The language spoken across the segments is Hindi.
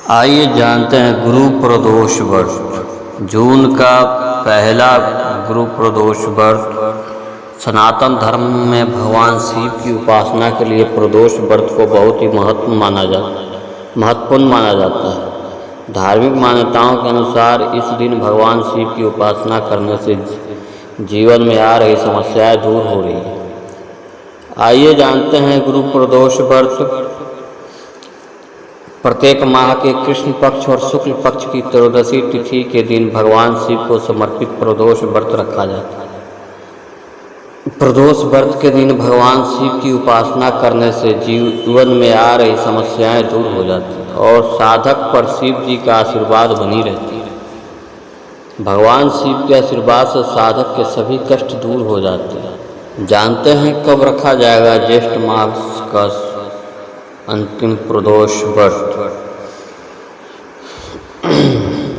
आइए जानते हैं गुरु प्रदोष व्रत। जून का पहला गुरु प्रदोष व्रत सनातन धर्म में भगवान शिव की उपासना के लिए प्रदोष व्रत को बहुत ही महत्वपूर्ण माना जाता है। धार्मिक मान्यताओं के अनुसार इस दिन भगवान शिव की उपासना करने से जीवन में आ रही समस्याएं दूर हो रही है। आइए जानते हैं गुरु प्रदोष व्रत। प्रत्येक माह के कृष्ण पक्ष और शुक्ल पक्ष की त्रयोदशी तिथि के दिन भगवान शिव को समर्पित प्रदोष व्रत रखा जाता है। प्रदोष व्रत के दिन भगवान शिव की उपासना करने से जीवन में आ रही समस्याएं दूर हो जाती हैं और साधक पर शिव जी का आशीर्वाद बनी रहती है। भगवान शिव के आशीर्वाद से साधक के सभी कष्ट दूर हो जाते हैं। जानते हैं कब रखा जाएगा ज्येष्ठ मास का अंतिम प्रदोष व्रत।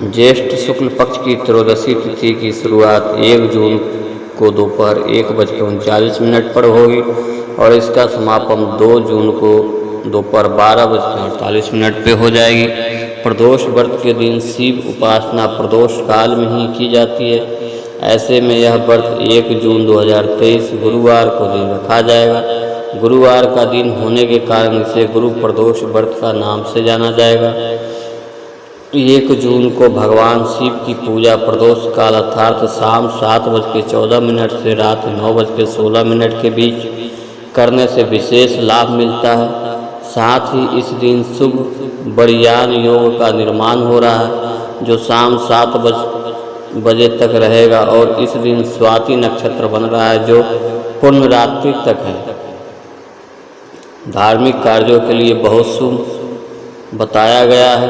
ज्येष्ठ शुक्ल पक्ष की त्रयोदशी तिथि की शुरुआत 1 जून को दोपहर 1:39 पर होगी और इसका समापन 2 जून को दोपहर 12:48 पे हो जाएगी। प्रदोष व्रत के दिन शिव उपासना प्रदोष काल में ही की जाती है। ऐसे में यह व्रत 1 जून 2023 गुरुवार को दिन रखा जाएगा। गुरुवार का दिन होने के कारण इसे गुरु प्रदोष व्रत का नाम से जाना जाएगा। 1 जून को भगवान शिव की पूजा प्रदोष काल अर्थात शाम 7:14 से रात 9:16 के बीच करने से विशेष लाभ मिलता है। साथ ही इस दिन शुभ बड़ियान योग का निर्माण हो रहा है जो शाम 7 बजे तक रहेगा और इस दिन स्वाति नक्षत्र बन रहा है जो पूर्ण रात्रि तक है। धार्मिक कार्यों के लिए बहुत शुभ बताया गया है।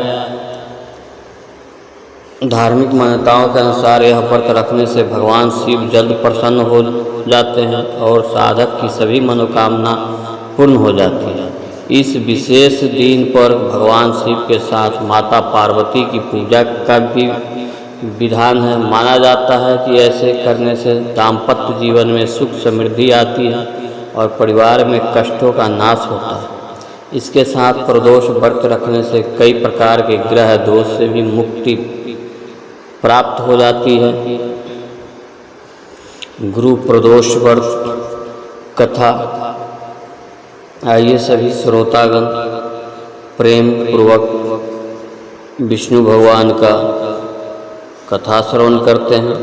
धार्मिक मान्यताओं के अनुसार यह व्रत रखने से भगवान शिव जल्द प्रसन्न हो जाते हैं और साधक की सभी मनोकामना पूर्ण हो जाती है। इस विशेष दिन पर भगवान शिव के साथ माता पार्वती की पूजा का भी विधान है। माना जाता है कि ऐसे करने से दाम्पत्य जीवन में सुख समृद्धि आती है और परिवार में कष्टों का नाश होता है। इसके साथ प्रदोष व्रत रखने से कई प्रकार के ग्रह दोष से भी मुक्ति प्राप्त हो जाती है। गुरु प्रदोष व्रत कथा। आइए सभी श्रोतागण प्रेम पूर्वक विष्णु भगवान का कथा श्रवण करते हैं।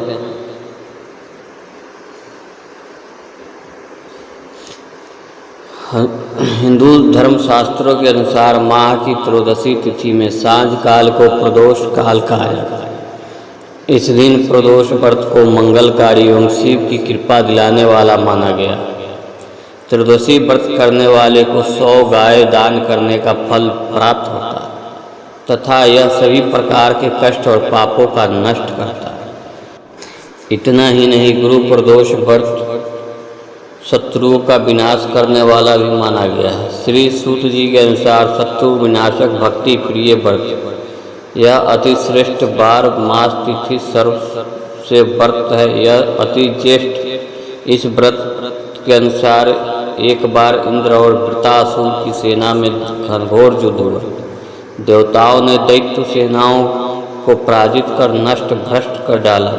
हिंदू धर्म शास्त्रों के अनुसार माह की त्रयोदशी तिथि में सांझ काल को प्रदोष काल कहा जाता है। इस दिन प्रदोष व्रत को मंगलकारी एवं शिव की कृपा दिलाने वाला माना गया। त्रयोदशी व्रत करने वाले को 100 गाय दान करने का फल प्राप्त होता है तथा यह सभी प्रकार के कष्ट और पापों का नष्ट करता है। इतना ही नहीं, गुरु प्रदोष व्रत शत्रुओं का विनाश करने वाला भी माना गया है। श्री सूत जी के अनुसार शत्रु विनाशक भक्ति प्रिय व्रत यह अति श्रेष्ठ 12 मास तिथि सर्व से व्रत है। यह अति ज्येष्ठ इस व्रत के अनुसार एक बार इंद्र और वृत्रासुर की सेना में घनघोर युद्ध हुआ। देवताओं ने दैत्य सेनाओं को पराजित कर नष्ट भ्रष्ट कर डाला।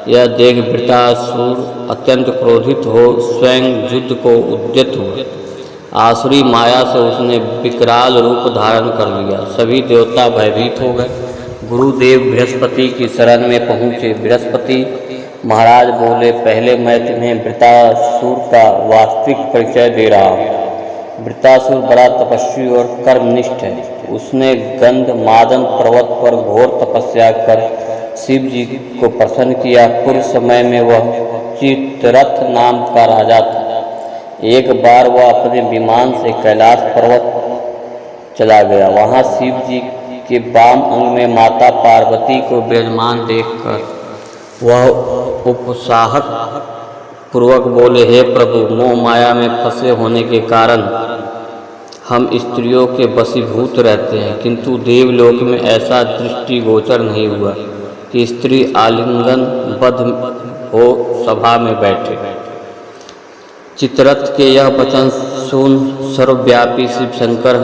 यह देख वृत्रासुर अत्यंत क्रोधित हो स्वयं युद्ध को उद्यत हुआ। आसुरी माया से उसने विकराल रूप धारण कर लिया। सभी देवता भयभीत हो गए। गुरुदेव बृहस्पति की शरण में पहुँचे। बृहस्पति महाराज बोले, पहले मैं तुम्हें वृत्रासुर का वास्तविक परिचय दे रहा हूँ। वृत्रासुर बड़ा तपस्वी और कर्मनिष्ठ है। उसने गंधमादन पर्वत पर घोर तपस्या कर शिव जी को प्रसन्न किया। पूर्व समय में वह चित्ररथ नाम का राजा था। एक बार वह अपने विमान से कैलाश पर्वत चला गया। वहाँ शिव जी के वाम अंग में माता पार्वती को विराजमान देखकर वह उपसाहक पूर्वक बोले, हे प्रभु, मोह माया में फंसे होने के कारण हम स्त्रियों के वशीभूत रहते हैं, किंतु देवलोक में ऐसा दृष्टिगोचर नहीं हुआ कि स्त्री आलिंगनबद्ध हो सभा में बैठे। चित्ररथ के यह वचन सुन सर्वव्यापी शिव शंकर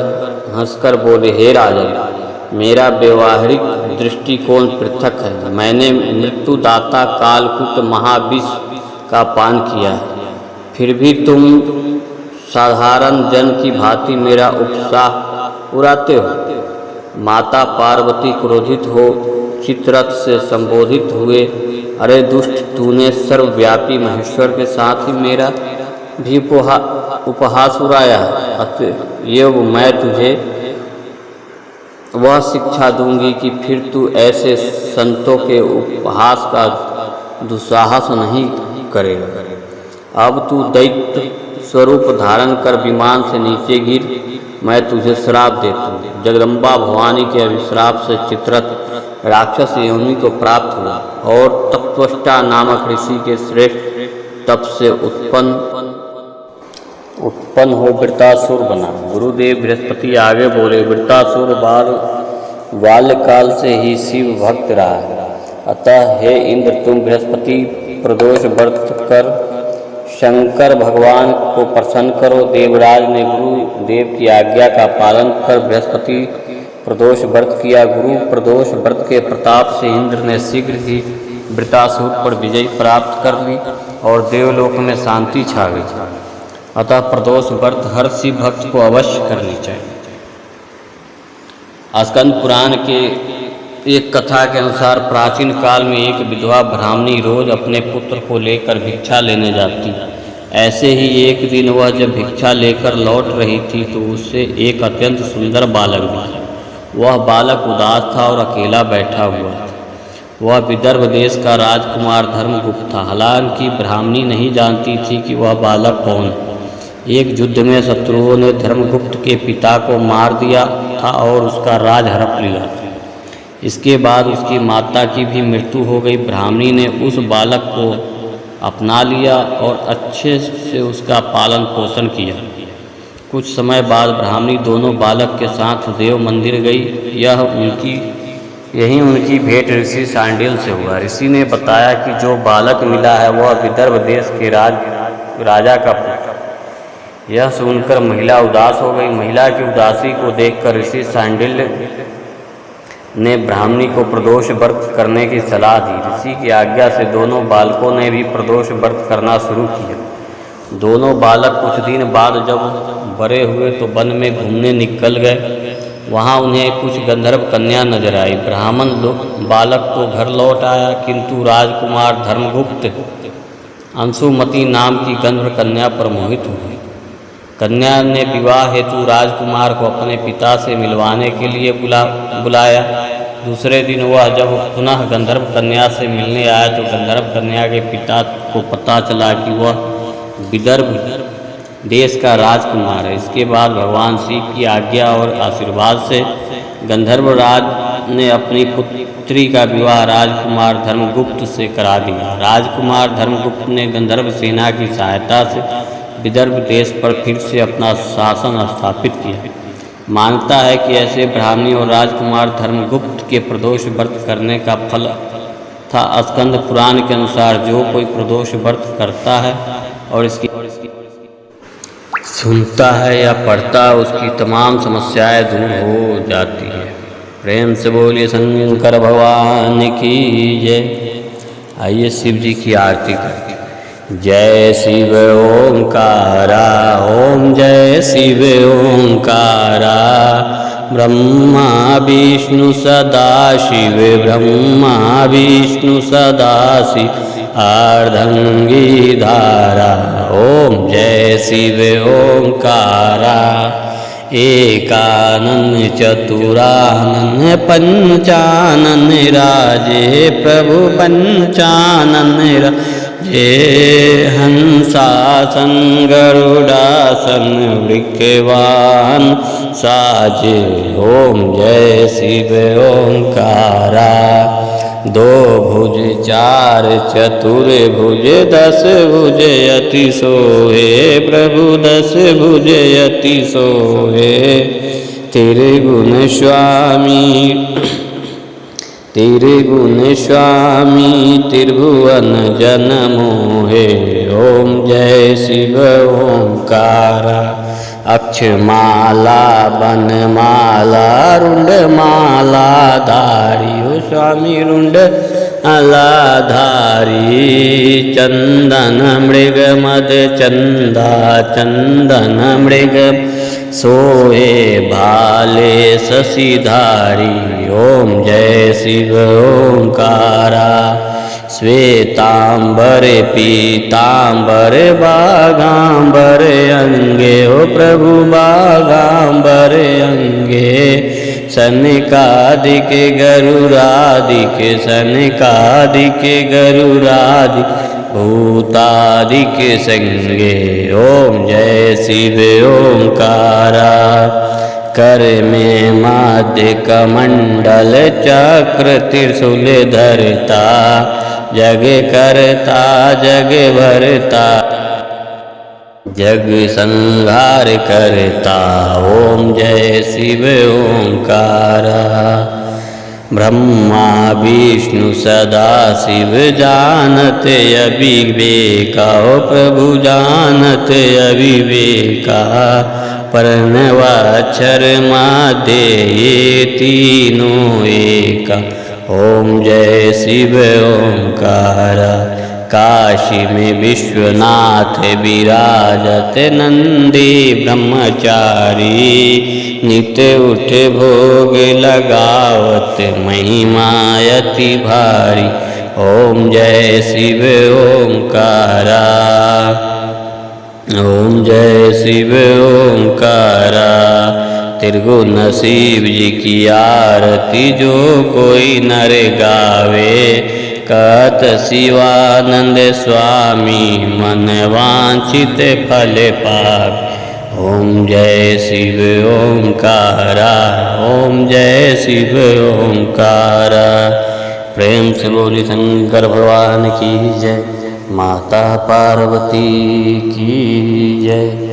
हंसकर बोले, हे राजन, मेरा व्यवहारिक दृष्टिकोण पृथक है। मैंने मृत्युदाता कालकूट महाविष का पान किया, फिर भी तुम साधारण जन की भांति मेरा उत्साह उड़ाते हो। माता पार्वती क्रोधित हो चित्ररथ से संबोधित हुए, अरे दुष्ट, तूने सर्वव्यापी महेश्वर के साथ ही मेरा भी उपहास उड़ाया है। अतएव मैं तुझे वह शिक्षा दूंगी कि फिर तू ऐसे संतों के उपहास का दुस्साहस नहीं करेगा। अब तू दैत्य स्वरूप धारण कर विमान से नीचे गिर, मैं तुझे श्राप देता हूँ। जगदम्बा भवानी के अभिश्राप से चित्ररथ राक्षस योनि को प्राप्त हुआ और तत्वष्टा नामक ऋषि के श्रेष्ठ तप से उत्पन्न हो वृत्तासुर बना। गुरुदेव बृहस्पति आगे बोले, वृत्तासुर बाल्यकाल से ही शिव भक्त रहा है। अतः हे इंद्र, तुम बृहस्पति प्रदोष व्रत कर शंकर भगवान को प्रसन्न करो। देवराज ने गुरुदेव की आज्ञा का पालन कर बृहस्पति प्रदोष व्रत किया। गुरु प्रदोष व्रत के प्रताप से इंद्र ने शीघ्र ही वृत्तासुर पर विजय प्राप्त कर ली और देवलोक में शांति छा गई। अतः प्रदोष व्रत हर शिव भक्त को अवश्य करनी चाहिए। स्कंद पुराण के एक कथा के अनुसार प्राचीन काल में एक विधवा ब्राह्मणी रोज अपने पुत्र को लेकर भिक्षा लेने जाती। ऐसे ही एक दिन वह जब भिक्षा लेकर लौट रही थी तो उससे एक अत्यंत सुंदर बालक दिखा। वह बालक उदास था और अकेला बैठा हुआ था। वह विदर्भ देश का राजकुमार धर्मगुप्त था। हालांकि ब्राह्मणी नहीं जानती थी कि वह बालक कौन है। एक युद्ध में शत्रुओं ने धर्मगुप्त के पिता को मार दिया था और उसका राज हड़प लिया। इसके बाद उसकी माता की भी मृत्यु हो गई। ब्राह्मणी ने उस बालक को अपना लिया और अच्छे से उसका पालन पोषण किया। कुछ समय बाद ब्राह्मणी दोनों बालक के साथ देव मंदिर गई। यही उनकी भेंट ऋषि शांडिल्य से हुआ। ऋषि ने बताया कि जो बालक मिला है वह विदर्भ देश के राजा का पुत्र। यह सुनकर महिला उदास हो गई। महिला की उदासी को देखकर ऋषि शांडिल्य ने ब्राह्मणी को प्रदोष व्रत करने की सलाह दी। ऋषि की आज्ञा से दोनों बालकों ने भी प्रदोष व्रत करना शुरू किया। दोनों बालक कुछ दिन बाद जब बड़े हुए तो वन में घूमने निकल गए। वहाँ उन्हें कुछ गंधर्व कन्या नजर आई। ब्राह्मण बालक तो घर लौट आया, किंतु राजकुमार धर्मगुप्त अंशुमती नाम की गंधर्व कन्या पर मोहित हुए। कन्या ने विवाह हेतु राजकुमार को अपने पिता से मिलवाने के लिए बुलाया। दूसरे दिन वह जब पुनः गंधर्व कन्या से मिलने आया तो गंधर्व कन्या के पिता को पता चला कि वह विदर्भ देश का राजकुमार है। इसके बाद भगवान शिव की आज्ञा और आशीर्वाद से गंधर्व राज ने अपनी पुत्री का विवाह राजकुमार धर्मगुप्त से करा दिया। राजकुमार धर्मगुप्त ने गंधर्व सेना की सहायता से विदर्भ देश पर फिर से अपना शासन स्थापित किया। मानता है कि ऐसे ब्राह्मणी और राजकुमार धर्मगुप्त के प्रदोष व्रत करने का फल था। स्कंद पुराण के अनुसार जो कोई प्रदोष व्रत करता है और इसकी सुनता है या पढ़ता है उसकी तमाम समस्याएं दूर हो जाती है। प्रेम से बोलिए शंकर भगवान की जय। आइए शिव जी की आरती करते। जय शिव ओंकारा, ओम जय शिव ओंकारा। ब्रह्मा विष्णु सदा शिव, ब्रह्मा विष्णु सदा शिव। अर्धंगी धारा, ओम जय शिव ओंकारा। एकानन चतुरानन पंचानन राजे, प्रभु पंचानन राजे। हंसासन गरुडासन वृक्षवाहन साजे, ओम जय शिव ओंकारा। दो भुज चार चतुर भुज, दस भुज अति सोहे, प्रभु दस भुज अति सोहे। त्रिगुण स्वामी त्रिभुवन जन मोहे, ओम जय शिव ओंकारा। अक्षमाला बनमाला रुंडमाला धारी हो स्वामी रुंडमालाधारी। चंदन मृग मद चंदा चंदन मृग सोहे भाले शशिधारी। ओम जय शिव ओंकारा। श्वेतांबर पीतांबर बागांबर अंगे ओ प्रभु बागांबर अंगे। सनकादिक गरुरादिक सनकादिक गरुरादिक भूतादिक संगे। ओम जय शिव ओंकारा। कर में मध्य कमंडल चक्र त्रिशूल धरता जग करता जग भरता जग संहार करता। ओम जय शिव ओंकारा। ब्रह्मा विष्णु सदा शिव जानत अविवेका ओ प्रभु जानत अविवेका। प्रणवाक्षर माध्य ये तीनों एका। ओम जय शिव ओंकारा। काशी में विश्वनाथ विराजत नंदी ब्रह्मचारी। नित्य उठ भोग लगावत महिमायति भारी। ओम जय शिव ओंकारा। ओम जय शिव ओंकारा। त्रिगुण शिव जी की आरती जो कोई नर गावे। कहत शिवानंद स्वामी मन वांछित फल पावे। ओम जय शिव ओंकारा। ओम जय शिव ओंकारा। प्रेम से बोली शंकर भगवान की जय। माता पार्वती की जय।